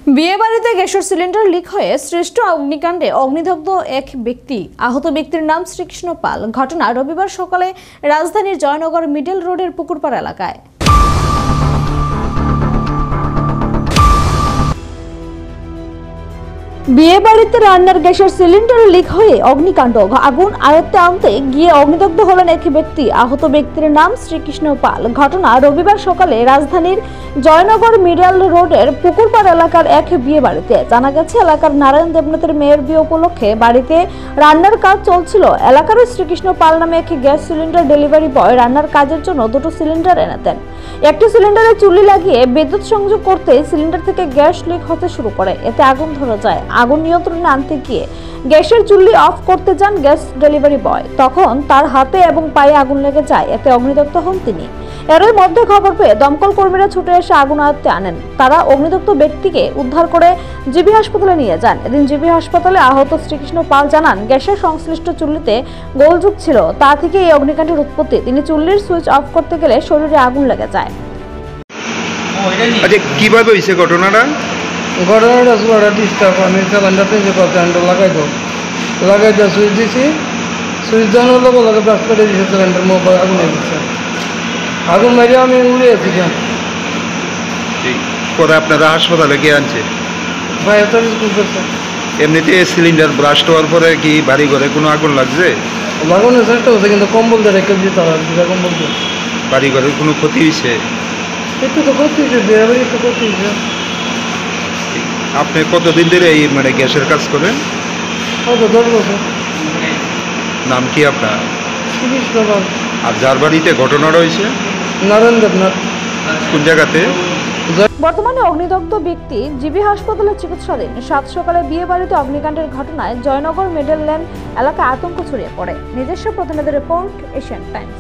বিয়ে বাড়িতে গ্যাসের সিলিন্ডার লিক হয়ে সৃষ্ট অগ্নিকাণ্ডে অগ্নিদগ্ধ এক ব্যক্তি। আহত ব্যক্তির নাম শ্রীকৃষ্ণ পাল। ঘটনা রবিবার সকালে রাজধানীর জয়নগর মিডল রোডের পুকুরপাড়া এলাকায়। বিয়ে বাড়িতে রান্নার গ্যাসের সিলিন্ডার লিক হয়ে অগ্নিকাণ্ড। আগুন আয়ত্তে আনতে গিয়ে অগ্নিদগ্ধ হলেন এক ব্যক্তি। আহত ব্যক্তির নাম শ্রীকৃষ্ণ পাল। ঘটনা রবিবার সকালে রাজধানীর জয়নগর মিডল রোডের পুকুরপাড় এলাকার এক বিয়ে বাড়িতে। জানা গেছে, এলাকার নারায়ণ দেবনাথের মেয়ের বিয়ে উপলক্ষে বাড়িতে রান্নার কাজ চলছিল। এলাকার শ্রীকৃষ্ণ পাল নামে এক গ্যাস সিলিন্ডার ডেলিভারি বয় রান্নার কাজের জন্য দুটো সিলিন্ডার এনে দেন। একটি সিলিন্ডারে চুল্লি লাগিয়ে বিদ্যুৎ সংযোগ করতে সিলিন্ডার থেকে গ্যাস লিক হতে শুরু করে। এতে আগুন ধরে যায়। আগুন নিয়ন্ত্রণে আনতে গিয়ে গ্যাসের চুল্লি অফ করতে যান গ্যাস ডেলিভারি বয়। তখন তার হাতে এবং পায়ে আগুন লেগে যায়। এতে অগ্নিদগ্ধ হন তিনি। এরই মধ্যে খবর পেয়ে দমকল কর্মীরা ছুটে এসে আগুন আয়ত্তে আনেন। তারা অগ্নিদগ্ধ ব্যক্তিকে উদ্ধার করে জিবি হাসপাতালে নিয়ে যান। এদিন জিবি হাসপাতালে আহত শ্রীকৃষ্ণ পাল জানান, গ্যাসের সংশ্লিষ্ট চুল্লিতে গোলযোগ ছিল, তা থেকে এই অগ্নিকাণ্ডের উৎপত্তি। তিনি চুল্লির সুইচ অফ করতে গেলে শরীরে আগুন লেগে যায়। আচ্ছা, কিভাবে হয়েছে ঘটনাটা? ঘটনাটা পুরোটা ডিস্টার্ব। আমি সিলিন্ডারতে যে কত লাগাই দেওয়া সুইচ দিয়েছি। সুইচ দেওয়ানোর লগে ব্রাশ করে দিয়েছে সিলিন্ডার মোবাইল আগুন দিচ্ছে। আগুন মেরে আমি উড়ে আছি। পরে আপনারা হাসপাতালে গিয়ে আনছে? ভাই এত স্কুল করছে। এমনিতে সিলিন্ডার ব্রাস্ট হওয়ার পরে কি বাড়ি ঘরে কোনো আগুন লাগছে? লাগানোর চেষ্টা করছে, কিন্তু কম্বল দিয়ে রেখে দিয়ে তারা কম্বল দিয়ে। বাড়ি ঘরের কোনো ক্ষতি হয়েছে? একটু তো ক্ষতি হয়েছে, বিয়ে বাড়ি একটু ক্ষতি হয়েছে। আপনি কতদিন ধরে এই গ্যাসের কাজ করেন? হয়তো 10 বছর। নাম কি আপনার? শ্রীকৃষ্ণ পাল। আর যার বাড়িতে ঘটনাটা হয়েছে? নারায়ণ দেবনাথ। কোন জায়গাতে? বর্তমানে অগ্নিদগ্ধ ব্যক্তি জিবি হাসপাতালে চিকিৎসাধীন। সাত সকালে বিয়ে বাড়িতে অগ্নিকাণ্ডের ঘটনায় জয়নগর মিডল লেন এলাকায় আতঙ্ক ছড়িয়ে পড়ে। নিজস্ব প্রতিনিধি রিপোর্ট, এশিয়ান টাইমস।